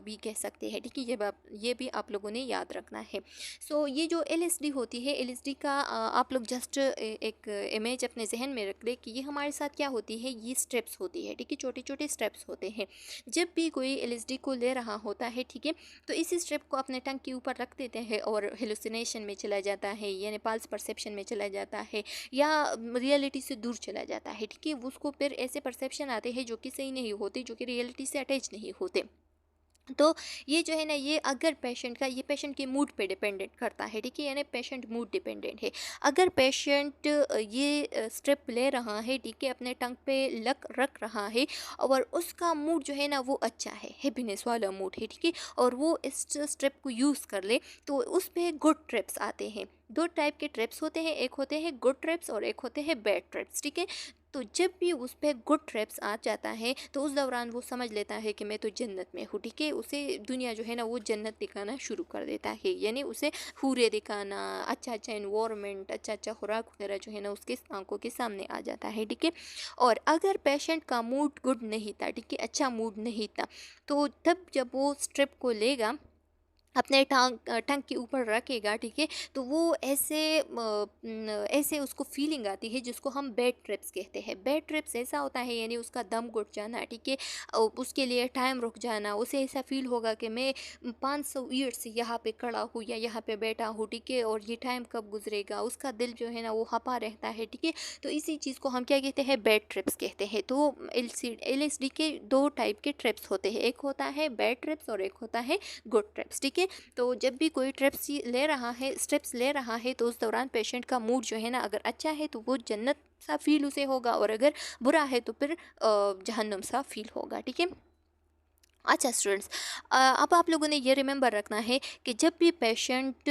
Speaker 1: भी कह सकते हैं, ठीक है, ये भी आप लोगों ने याद रखना है। सो ये जो एलएसडी होती है, एलएसडी का आप लोग जस्ट एक इमेज अपने जहन में रख लें कि ये हमारे साथ क्या होती है, ये स्टेप्स होती है, ठीक है, छोटे छोटे स्टेप्स होते हैं। जब भी कोई एलएसडी को ले रहा होता है, ठीक है, तो इस स्टेप को अपने टंग के ऊपर रख देते हैं और हेलुसिनेशन में चला जाता है, यानी पाल्स परसेप्शन में चला जाता है, या रियलिटी से दूर चला जाता है, ठीक है, उसको फिर ऐसे परसेप्शन आते हैं जो कि सही नहीं होते, जो कि रियलिटी से अटैच नहीं होते। तो ये जो है ना, ये अगर पेशेंट का, ये पेशेंट के मूड पे डिपेंडेंट करता है, ठीक है, यानी पेशेंट मूड डिपेंडेंट है। अगर पेशेंट ये स्ट्रिप ले रहा है, ठीक है, अपने टंग पे लग रख रहा है, और उसका मूड जो है ना वो अच्छा है, हैप्पीनेस वाला मूड है, ठीक है, और वो इस स्ट्रिप को यूज़ कर ले, तो उस पर गुड ट्रिप्स आते हैं। दो टाइप के ट्रिप्स होते हैं, एक होते हैं गुड ट्रिप्स और एक होते हैं बैड ट्रिप्स, ठीक है। तो जब भी उस पर गुड ट्रिप्स आ जाता है तो उस दौरान वो समझ लेता है कि मैं तो जन्नत में हूँ, ठीक है, उसे दुनिया जो है ना वो जन्नत दिखाना शुरू कर देता है, यानी उसे हूरे दिखाना, अच्छा अच्छा इन्वायरमेंट, अच्छा अच्छा खुराक वगैरह जो है ना उसके आंखों के सामने आ जाता है, ठीक है। और अगर पेशेंट का मूड गुड नहीं था, ठीक है, अच्छा मूड नहीं था, तो तब जब वो स्ट्रिप को लेगा, अपने टंग के ऊपर रखेगा, ठीक है, तो वो ऐसे उसको फीलिंग आती है जिसको हम बैड ट्रिप्स कहते हैं। बैड ट्रिप्स ऐसा होता है यानी उसका दम घुट जाना, ठीक है, उसके लिए टाइम रुक जाना, उसे ऐसा फील होगा कि मैं 500 ईयर्स से यहाँ पे खड़ा हूँ या यहाँ पे बैठा हूँ, ठीक है, और ये टाइम कब गुजरेगा, उसका दिल जो है ना वो हपा रहता है, ठीक है। तो इसी चीज़ को हम क्या कहते हैं, बैड ट्रिप्स कहते हैं। तो एलएसडी के दो टाइप के ट्रिप्स होते हैं, एक होता है बैड ट्रिप्स और एक होता है गुड ट्रिप्स, ठीक है। तो जब भी कोई स्टेप्स ले रहा है तो उस दौरान पेशेंट का मूड जो है ना अगर अच्छा है तो वो जन्नत सा फील उसे होगा, और अगर बुरा है तो फिर जहन्नुम सा फील होगा, ठीक है। अच्छा स्टूडेंट्स, अब आप लोगों ने ये रिमेंबर रखना है कि जब भी पेशेंट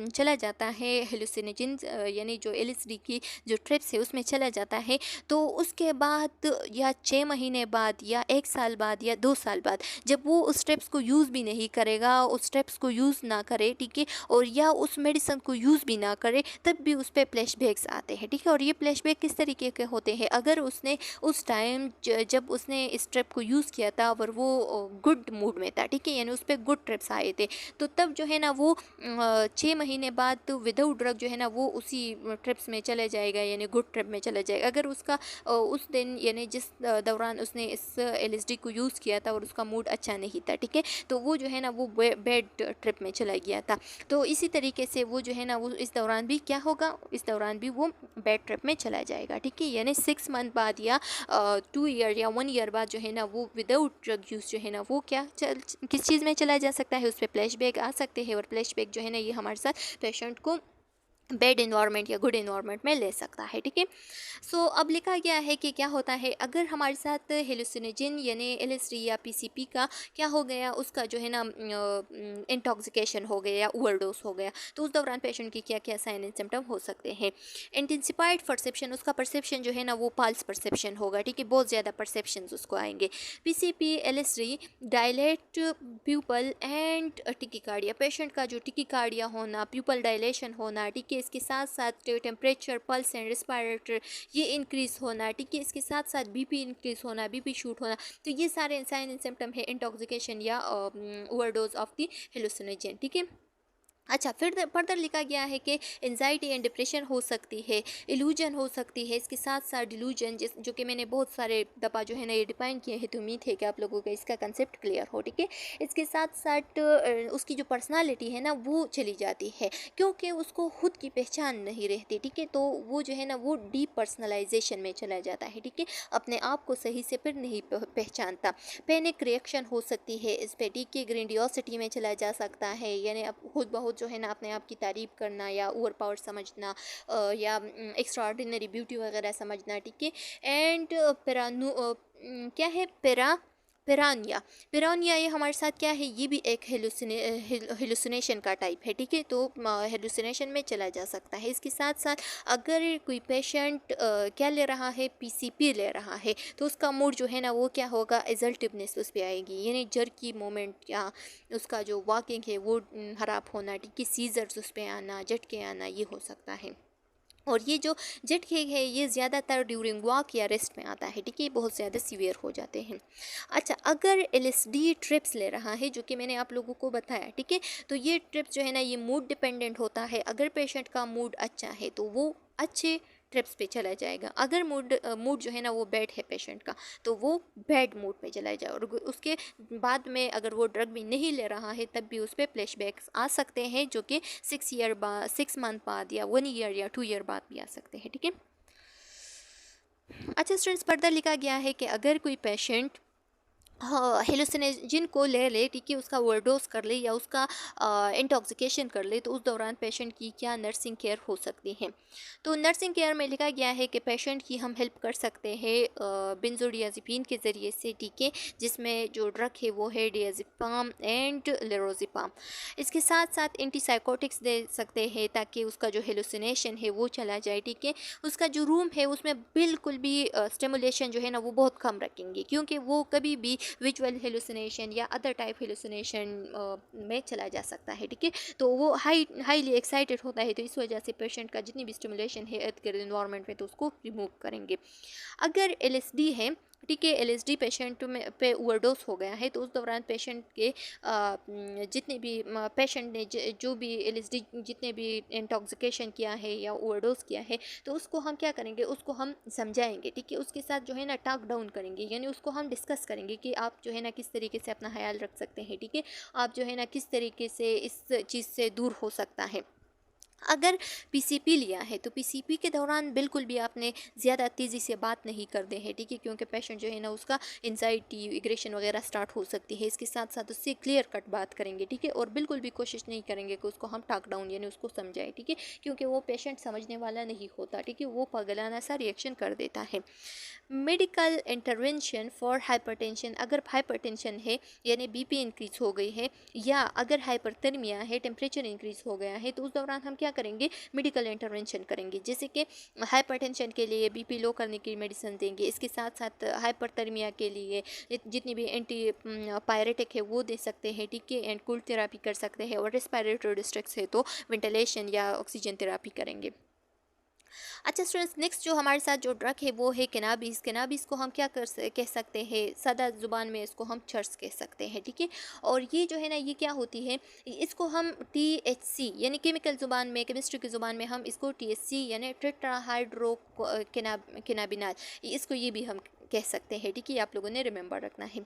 Speaker 1: चला जाता है हेलुसिनोजन यानी जो एलएसडी की जो ट्रिप्स है उसमें चला जाता है, तो उसके बाद या 6 महीने बाद या 1 साल बाद या 2 साल बाद जब वो उस ट्रिप्स को यूज़ भी नहीं करेगा, उस ट्रिप्स को यूज़ ना करे, ठीक है, और या उस मेडिसिन को यूज़ भी ना करे, तब भी उस पर फ्लैशबैक्स आते हैं, ठीक है। और ये फ्लैशबैक किस तरीके के होते हैं, अगर उसने उस टाइम जब उसने इस ट्रिप को यूज़ किया था और वो गुड मूड में था, ठीक है, यानी उस पर गुड ट्रिप्स आए थे, तो तब जो है ना वो 6 महीने बाद तो विदाउट ड्रग जो है ना वो उसी ट्रिप्स में चले जाएगा, यानी गुड ट्रिप में चला जाएगा। अगर उसका उस दिन यानी जिस दौरान उसने इस एलएसडी को यूज़ किया था और उसका मूड अच्छा नहीं था, ठीक है, तो वो जो है ना वो बैड ट्रिप में चला गया था। तो इसी तरीके से वो जो है ना वो इस दौरान भी क्या होगा, इस दौरान भी वो बैड ट्रिप में चला जाएगा, ठीक है, यानी 6 मंथ बाद या 2 ईयर या 1 ईयर बाद जो है ना वो विदाउट ड्रग यूज़ जो है ना वो क्या किस चीज़ में चला जा सकता है, उस पर फ्लैशबैक आ सकते हैं, और फ्लैशबैक जो है ना ये हमारे साथ पेशेंट को बैड इन्वायरमेंट या गुड इन्वायरमेंट में ले सकता है, ठीक है। सो अब लिखा गया है कि क्या होता है अगर हमारे साथ हेलुसिनोजन यानी एलएसडी या पीसीपी का क्या हो गया, उसका जो है ना इंटॉक्सिकेशन हो गया या ओवरडोज हो गया, तो उस दौरान पेशेंट की क्या क्या साइन एंड सिम्टम हो सकते हैं। इंटेंसिफाइड परसेप्शन, उसका परसेप्शन जो है ना वो पाल्स परसेप्शन होगा, ठीक है, बहुत ज़्यादा परसेप्शन उसको आएंगे। PCP LSD dilate pupil and tachycardia, patient का जो टिकिकार्डिया होना, प्यूपल डायलेशन होना, ठीक है, इसके साथ साथ टेम्परेचर, पल्स एंड रेस्पिरेटर ये इंक्रीज होना, ठीक है, इसके साथ साथ बीपी इंक्रीज होना, बीपी शूट होना, तो ये सारे साइन एंड सिम्टम है इंटॉक्सिकेशन या ओवरडोज ऑफ द हेलुसिनोजन, ठीक है। अच्छा, फिर फर्दर लिखा गया है कि एंजाइटी एंड डिप्रेशन हो सकती है, इल्यूजन हो सकती है, इसके साथ साथ डिल्यूजन, जिस जो कि मैंने बहुत सारे दफ़ा जो है ना ये डिफाइन किए हैं, तो उम्मीद है कि आप लोगों का इसका कंसेप्ट क्लियर हो, ठीक है। इसके साथ साथ उसकी जो पर्सनालिटी है ना वो चली जाती है, क्योंकि उसको खुद की पहचान नहीं रहती, ठीक है, तो वो जो है ना वो डीप पर्सनलाइजेशन में चला जाता है, ठीक है, अपने आप को सही से फिर नहीं पहचानता। पैनिक रिएक्शन हो सकती है इस पे, ठीक है, ग्रेंडियोसिटी में चला जा सकता है, यानी अब खुद बहुत जो है ना अपने आप की तारीफ करना या ओवर पावर समझना या एक्स्ट्रा ऑर्डिनरी ब्यूटी वगैरह समझना, ठीक है। एंड क्या है पेरानिया, पेरानिया ये हमारे साथ क्या है, ये भी एक हेलुसिनेशन का टाइप है, ठीक है, तो हेलुसिनेशन में चला जा सकता है। इसके साथ साथ अगर कोई पेशेंट क्या ले रहा है, पीसीपी ले रहा है, तो उसका मूड जो है ना वो क्या होगा, एजल्टिवनेस उस पर आएगी, यानी जर्की मोमेंट या उसका जो वॉकिंग है वो खराब होना, ठीक है, सीजर्स उस पर आना, झटके आना, ये हो सकता है। और ये जो झटके है ये ज़्यादातर ड्यूरिंग वॉक या रेस्ट में आता है, ठीक है, बहुत ज़्यादा सीवियर हो जाते हैं। अच्छा, अगर एलएसडी ट्रिप्स ले रहा है, जो कि मैंने आप लोगों को बताया, ठीक है, तो ये ट्रिप्स जो है ना ये मूड डिपेंडेंट होता है। अगर पेशेंट का मूड अच्छा है तो वो अच्छे ट्रिप्स पे चला जाएगा, अगर मूड जो है ना वो बैड है पेशेंट का, तो वो बैड मूड पे चला जाए, और उसके बाद में अगर वो ड्रग भी नहीं ले रहा है तब भी उस पर फ्लैशबैक्स आ सकते हैं, जो कि 6 मंथ बाद या 1 ईयर या 2 ईयर बाद भी आ सकते हैं, ठीक है। अच्छा स्टूडेंट्स, फर्दर लिखा गया है कि अगर कोई पेशेंट हाँ हेलुसिनेजन को ले ले, ठीक है, उसका ओवरडोज कर ले या उसका इंटॉक्सिकेशन कर ले, तो उस दौरान पेशेंट की क्या नर्सिंग केयर हो सकती है। तो नर्सिंग केयर में लिखा गया है कि पेशेंट की हम हेल्प कर सकते हैं बेंजोडियाज़ेपिन के ज़रिए से, ठीक है, जिसमें जो ड्रग है वो है डियाज़ेपाम एंड लेरोज़ेपाम। इसके साथ साथ एंटीसाइकोटिक्स दे सकते हैं ताकि उसका जो हेलुसिनेशन है वो चला जाए, ठीक है। उसका जो रूम है उसमें बिल्कुल भी स्टिमुलेशन जो है ना वो बहुत कम रखेंगे, क्योंकि वो कभी भी विजुअल हेलुसिनेशन या अदर टाइप हेलुसिनेशन में चला जा सकता है, ठीक है, तो वो हाईली एक्साइटेड होता है, तो इस वजह से पेशेंट का जितनी भी स्टिमुलेशन है इर्द गिर्द इन्वायरमेंट में तो उसको रिमूव करेंगे। अगर एलएसडी है, ठीक है, एलएसडी पेशेंट में पे ओवरडोज हो गया है, तो उस दौरान पेशेंट के जितने भी पेशेंट ने जो भी एलएसडी जितने भी इंटॉक्सिकेशन किया है या ओवरडोज किया है, तो उसको हम क्या करेंगे, उसको हम समझाएंगे, ठीक है, उसके साथ जो है ना टॉक डाउन करेंगे, यानी उसको हम डिस्कस करेंगे कि आप जो है ना किस तरीके से अपना ख्याल रख सकते हैं, ठीक है, आप जो है ना किस तरीके से इस चीज़ से दूर हो सकता है। अगर पीसीपी लिया है तो पीसीपी के दौरान बिल्कुल भी आपने ज़्यादा तेज़ी से बात नहीं कर दे है, ठीक है, क्योंकि पेशेंट जो है ना उसका एंजाइटी एग्रेशन वगैरह स्टार्ट हो सकती है। इसके साथ साथ उससे क्लियर कट बात करेंगे, ठीक है, और बिल्कुल भी कोशिश नहीं करेंगे कि उसको हम टॉक डाउन यानी उसको समझाएं, ठीक है, क्योंकि वो पेशेंट समझने वाला नहीं होता, ठीक है, वो पागलाना सा रिएक्शन कर देता है। मेडिकल इंटरवेंशन फॉर हाइपरटेंशन, अगर हाइपरटेंशन है यानी बीपी इंक्रीज हो गई है या अगर हाइपरथर्मिया है, टेम्परेचर इंक्रीज हो गया है, तो उस दौरान हम क्या करेंगे, मेडिकल इंटरवेंशन करेंगे, जैसे कि हाइपरटेंशन के लिए बीपी लो करने की मेडिसिन देंगे। इसके साथ साथ हाइपरथर्मिया के लिए जितनी भी एंटी पायरेटिक है वो दे सकते हैं, ठीक है, एंड कूल थेरापी कर सकते हैं, और रेस्पिरेटरी डिस्ट्रेक्ट्स है तो वेंटिलेशन या ऑक्सीजन थेरापी करेंगे। अच्छा स्टूडेंट्स, नेक्स्ट जो हमारे साथ जो ड्रग है वो है कैनाबिस। कैनाबिस को हम क्या कह सकते हैं, सादा ज़ुबान में इसको हम चर्स कह सकते हैं, ठीक है, और ये जो है ना ये क्या होती है, इसको हम टीएचसी यानी केमिकल ज़ुबान में, केमिस्ट्री की ज़ुबान में हम इसको टीएचसी यानी टेट्राहाइड्रो कैनाबिनॉल, इसको ये भी हम कह सकते हैं, ठीक है, आप लोगों ने रिमेंबर रखना है।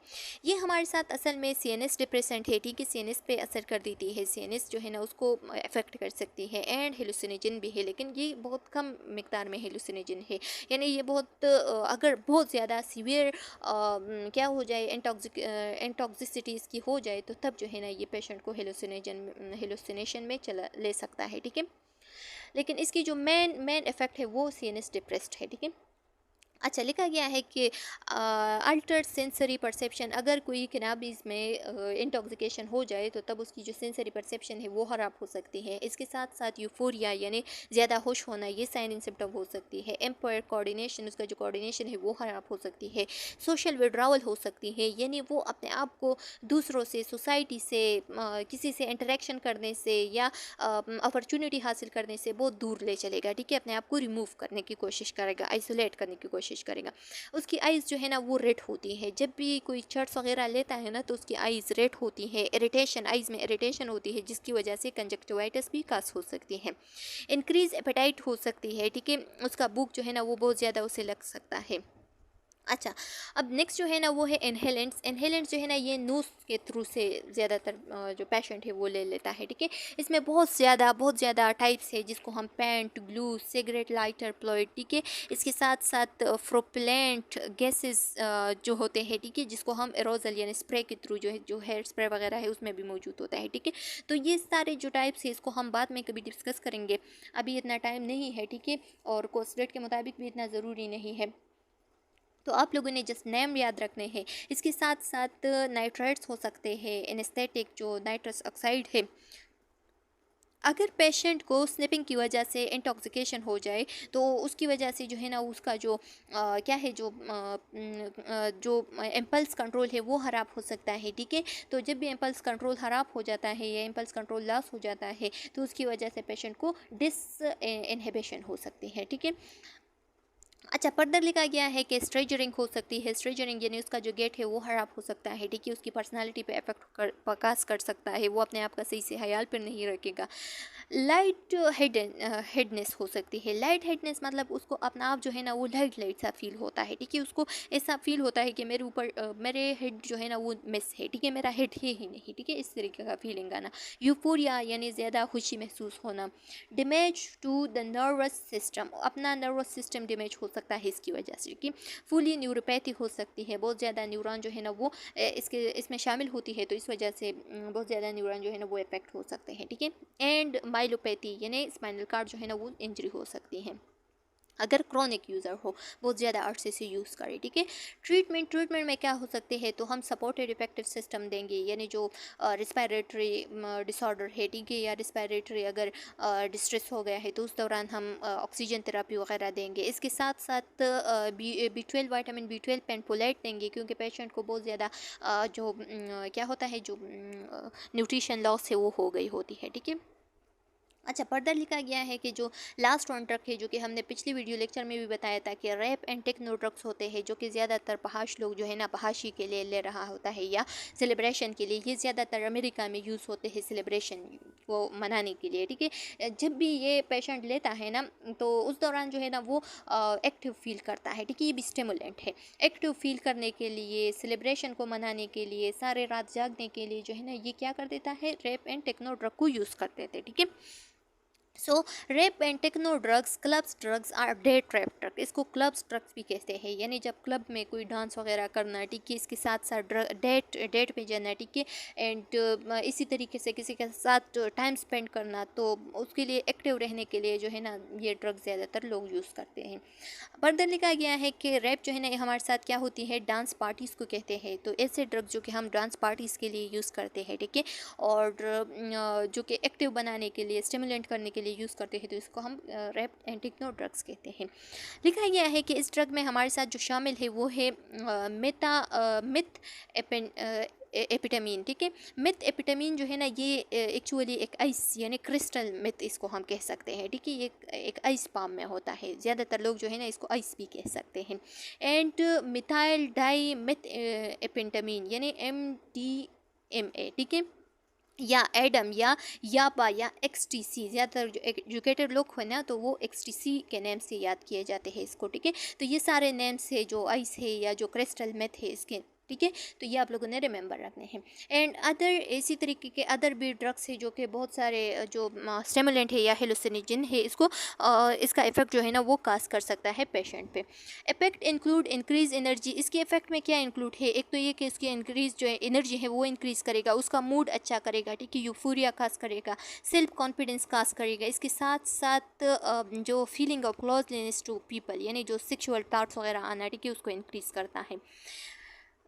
Speaker 1: ये हमारे साथ असल में सीएनएस डिप्रेसेंट है, ठीक है, सीएनएस पे असर कर देती है, सीएनएस जो है ना उसको अफेक्ट कर सकती है, एंड हेलुसिनेजन भी है, लेकिन ये बहुत कम मिकदार में हेलुसिनेजन है, यानी ये बहुत अगर बहुत ज़्यादा सीवियर क्या हो जाए, एंटॉक्सिसिटी इसकी हो जाए, तो तब जो है ना ये पेशेंट को हेलुसिनेशन में चला ले सकता है, ठीक है। लेकिन इसकी जो मेन इफ़ेक्ट है वो सीएनएस डिप्रेस्ड है, ठीक है। अच्छा, लिखा गया है कि अल्टर्ड सेंसरी परसेप्शन, अगर कोई कैनाबीज में इंटॉक्सिकेशन हो जाए तो तब उसकी जो सेंसरी परसेप्शन है वो ख़राब हो सकती है। इसके साथ साथ यूफोरिया यानी ज़्यादा खुश होना, ये साइन एंड सिम्टम हो सकती है। एम्पायर कोऑर्डिनेशन, उसका जो कोऑर्डिनेशन है वो ख़राब हो सकती है। सोशल विड्रावल हो सकती है, यानी वो अपने आप को दूसरों से, सोसाइटी से, किसी से इंटरेक्शन करने से या अपॉर्चुनिटी हासिल करने से बहुत दूर ले चलेगा, ठीक है। अपने आप को रिमूव करने की कोशिश करेगा, आइसोलेट करने की कोशिश करेगा। उसकी आइज़ जो है ना वो रेड होती है, जब भी कोई चर्च वगैरह लेता है ना तो उसकी आइज़ रेड होती है। इरिटेशन, आइज़ में इरिटेशन होती है, जिसकी वजह से कंजक्टिवाइटिस भी काज हो सकती है। इंक्रीज एपेटाइट हो सकती है, ठीक है। उसका भूख जो है ना वो बहुत ज़्यादा उसे लग सकता है। अच्छा, अब नेक्स्ट जो है ना वो है इनहेलेंट्स। इनहेलेंट्स जो है ना ये नोस के थ्रू से ज़्यादातर जो पेशेंट है वो ले लेता है, ठीक है। इसमें बहुत ज़्यादा टाइप्स है, जिसको हम पेंट, ग्लू, सिगरेट लाइटर, प्लॉइड, ठीक है। इसके साथ साथ प्रोपेलेंट गैसेस जो होते हैं, ठीक है, जिसको हम एरोजल यानी स्प्रे के थ्रू जो है, जो हेयर स्प्रे वगैरह है उसमें भी मौजूद होता है, ठीक है। तो ये सारे जो टाइप्स है इसको हम बाद में कभी डिस्कस करेंगे, अभी इतना टाइम नहीं है, ठीक है। और कोर्स रेट के मुताबिक भी इतना ज़रूरी नहीं है, तो आप लोगों ने जस्ट नेम याद रखने हैं। इसके साथ साथ नाइट्राइट्स हो सकते हैं, एनेस्थेटिक जो नाइट्रस ऑक्साइड है। अगर पेशेंट को स्निपिंग की वजह से इंटॉक्सिकेशन हो जाए तो उसकी वजह से जो है ना उसका जो क्या है जो इम्पल्स कंट्रोल है वो ख़राब हो सकता है, ठीक है। तो जब भी इम्पल्स कंट्रोल ख़राब हो जाता है या इम्पल्स कंट्रोल लॉस हो जाता है तो उसकी वजह से पेशेंट को डिस इनहिबिशन हो सकती है, ठीक है। अच्छा, फर्दर लिखा गया है कि स्ट्रेजरिंग हो सकती है। स्ट्रेजरिंग यानी उसका जो गेट है वो ख़राब हो सकता है, ठीक है। उसकी पर्सनालिटी पे इफेक्ट पकास कर सकता है, वो अपने आप का सही से ख्याल पर नहीं रखेगा। लाइट हेडनेस हो सकती है। लाइट हेडनेस मतलब उसको अपना आप जो है ना वो लाइट लाइट सा फील होता है, ठीक है। उसको ऐसा फील होता है कि मेरे ऊपर मेरे हेड जो है ना वो मिस है, ठीक है, मेरा हेड है ही नहीं, ठीक है, इस तरीके का फीलिंग आना। यूफोरिया यानी ज़्यादा खुशी महसूस होना। Damage to the nervous system, अपना नर्वस सिस्टम डैमेज हो सकता है इसकी वजह से, कि फुली न्यूरोपैथी हो सकती है, बहुत ज़्यादा न्यूरॉन जो है ना वो इसमें शामिल होती है, तो इस वजह से बहुत ज़्यादा न्यूरॉन जो है ना वो इफेक्ट हो सकते हैं, ठीक है। एंड माइलोपैथी यानी स्पाइनल कार्ड जो है ना वो इंजरी हो सकती है अगर क्रॉनिक यूज़र हो, बहुत ज़्यादा अरसे से यूज़ करे, ठीक है। ट्रीटमेंट में क्या हो सकते हैं, तो हम सपोर्टेड इफेक्टिव सिस्टम देंगे, यानी जो रिस्पायरेटरी डिसऑर्डर है, ठीक है, या रिस्पायरेटरी अगर डिस्ट्रेस हो गया है तो उस दौरान हम ऑक्सीजन थेरापी वगैरह देंगे। इसके साथ साथ B12 विटामिन B12 पेंटोलेट देंगे, क्योंकि पेशेंट को बहुत ज़्यादा क्या होता है, जो न्यूट्रिशन लॉस है वो हो गई होती है, ठीक है। अच्छा, फर्दर लिखा गया है कि जो लास्ट वन ड्रग है, जो कि हमने पिछली वीडियो लेक्चर में भी बताया था कि रैप एंड टेक्नो ड्रग्स होते हैं, जो कि ज़्यादातर फहाश लोग जो है ना फहाशी के लिए ले रहा होता है या सेलिब्रेशन के लिए। ये ज़्यादातर अमेरिका में यूज़ होते हैं सेलिब्रेशन को मनाने के लिए, ठीक है। जब भी ये पेशेंट लेता है ना तो उस दौरान जो है ना वो एक्टिव फील करता है, ठीक है। ये भी स्टिमुलेंट है, एक्टिव फील करने के लिए, सेलिब्रेशन को मनाने के लिए, सारे रात जागने के लिए जो है ना ये क्या कर देता है, रैप एंड टेक्नो ड्रग को यूज़ कर देते, ठीक है। So rave and techno drugs, clubs drugs are date rape drug, इसको क्लब्स ड्रग्स भी कहते हैं, यानी जब क्लब में कोई डांस वगैरह करना, ठीक है, इसके साथ साथ डेट पे जाना, ठीक है, एंड इसी तरीके से किसी के साथ टाइम स्पेंड करना, तो उसके लिए एक्टिव रहने के लिए जो है ना ये ड्रग ज़्यादातर लोग यूज़ करते हैं। फर्दर लिखा गया है कि रैप जो है ना हमारे साथ क्या होती है, डांस पार्टीज़ को कहते हैं, तो ऐसे ड्रग जो कि हम डांस पार्टीज़ के लिए यूज़ करते हैं, ठीक है, और जो कि एक्टिव बनाने के लिए, स्टिमुलेंट करने के लिए यूज़ करते हैं, तो इसको हम रैप एंड टेक्नो ड्रग्स कहते हैं। लिखा गया है कि इस ड्रग में हमारे साथ जो शामिल है वो है मिथ एपिटामीन, ठीक है। मिथ एपिटामीन जो है ना ये एक्चुअली एक आइस यानी क्रिस्टल मिथ इसको हम कह सकते हैं, ठीक है। ये एक आइस पाम में होता है, ज़्यादातर लोग जो है ना इसको आइस भी कह सकते हैं। एंड मिथाइल डाई मिथ एपिटामीन यानी MDMA, ठीक है, या एडम या यापा या XTC, ज़्यादातर जो एजुकेटेड लोग हैं ना तो वो XTC के नेम से याद किए जाते हैं इसको, ठीक है। तो ये सारे नेम्स है, जो आइस है या जो क्रिस्टल मेथ है, इसके ठीक है, तो ये आप लोगों ने रिमेंबर रखने हैं। एंड अदर इसी तरीके के अदर भी ड्रग्स है जो कि बहुत सारे जो स्टिमुलेंट है या हेलुसिनोजन है, इसका इफेक्ट जो है ना वो काज कर सकता है पेशेंट पे। Effect include increase energy. इसके इफेक्ट में क्या इंक्लूड है, एक तो ये कि इसकी इंक्रीज जो है एनर्जी है वो इंक्रीज करेगा, उसका मूड अच्छा करेगा, ठीक है, यूफोरिया काज करेगा, सेल्फ कॉन्फिडेंस काज करेगा। इसके साथ साथ जो feeling of closeness to people यानी जो सेक्सुअल थॉट्स वगैरह आना, ठीक है, उसको इंक्रीज करता है।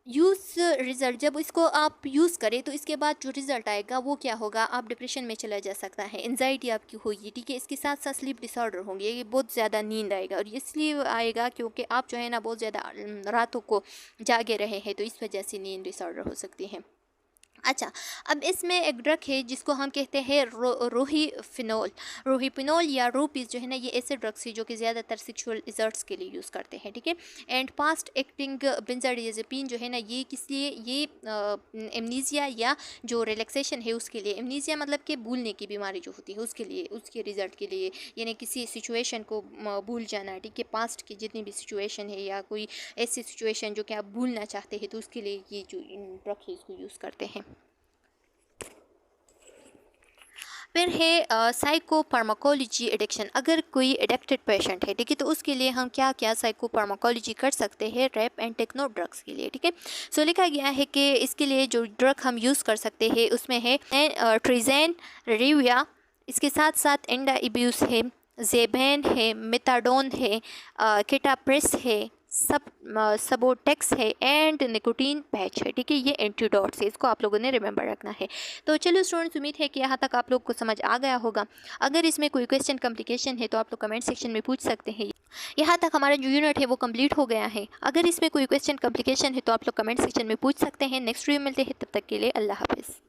Speaker 1: यूज़ रिज़ल्ट, जब इसको आप यूज़ करें तो इसके बाद जो रिज़ल्ट आएगा वो क्या होगा, आप डिप्रेशन में चला जा सकता है, एनजाइटी आपकी होगी, ठीक है। इसके साथ साथ स्लीप डिसऑर्डर होंगे, ये बहुत ज़्यादा नींद आएगा, और इसलिए आएगा क्योंकि आप जो है ना बहुत ज़्यादा रातों को जागे रहे हैं, तो इस वजह से नींद डिसऑर्डर हो सकती है। अच्छा, अब इसमें एक ड्रग है जिसको हम कहते हैं रोहीफिनॉल। रोहीफिनॉल या रोपीस जो है ना, ये ऐसे ड्रग्स है जो कि ज़्यादातर सेक्सुअल डिज़र्ट्स के लिए यूज़ करते हैं, ठीक है। एंड फास्ट एक्टिंग बेंजोडाइज़ेपिन जो है ना, ये किस लिए, ये एमनीजिया या जो रिलैक्सेशन है उसके लिए, एमनीजिया मतलब कि भूलने की बीमारी जो होती है उसके लिए, उसके रिजल्ट के लिए, यानी किसी सिचुएशन को भूल जाना, ठीक है, पास्ट की जितनी भी सिचुएशन है या कोई ऐसी सिचुएशन जो कि आप भूलना चाहते हैं, तो उसके लिए ये जो ड्रग है इसको यूज़ करते हैं। फिर है साइकोफार्माकोलॉजी एडिक्शन। अगर कोई एडिक्टेड पेशेंट है, ठीक है, तो उसके लिए हम क्या क्या साइकोफार्माकोलॉजी कर सकते हैं रैप एंड टेक्नो ड्रग्स के लिए, ठीक है। सो लिखा गया है कि इसके लिए जो ड्रग हम यूज़ कर सकते हैं उसमें है ट्रिजेन रिविया, इसके साथ साथ एंडाइब्यूस है, जेबेन है, मिथाडोन है, केटाप्रेस है, सबोटेक्स है एंड निकोटीन पैच है, ठीक है। ये एंटीडोट्स है, इसको आप लोगों ने रिमेंबर रखना है। तो चलो स्टूडेंट्स, उम्मीद है कि यहाँ तक आप लोग को समझ आ गया होगा। अगर इसमें कोई क्वेश्चन कॉम्प्लिकेशन है तो आप लोग कमेंट सेक्शन में पूछ सकते हैं। यहाँ तक हमारा जो यूनिट है वो कंप्लीट हो गया है। अगर इसमें कोई क्वेश्चन कॉम्प्लिकेशन है तो आप लोग कमेंट सेक्शन में पूछ सकते हैं। नेक्स्ट वीडियो मिलते हैं, तब तक के लिए अल्लाह हाफिज़।